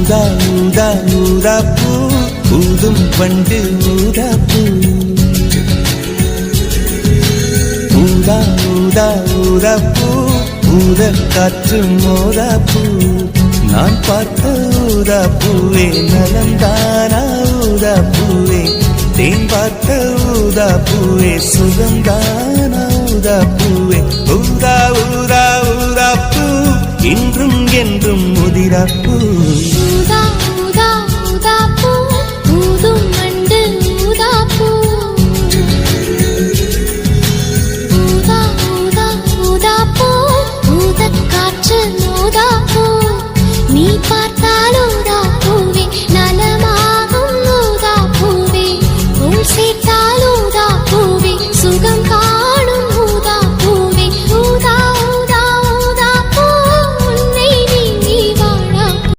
ஊதா ஊதா ஊதா பூ ஊதும் பண்டு ஊதா பூ ஊதா ஊதா ஊதா பூ ஊத காற்று மோதா பூ நான் பார்த்த ஊதா பூவே நலந்தானா ஊதா பூவே தேன் பார்த்த ஊதா பூவே சுகந்தானா ஊதா பூவே ஊதா ஊதா ஊதா பூ இன்றும் என்றும் முதிரா பூ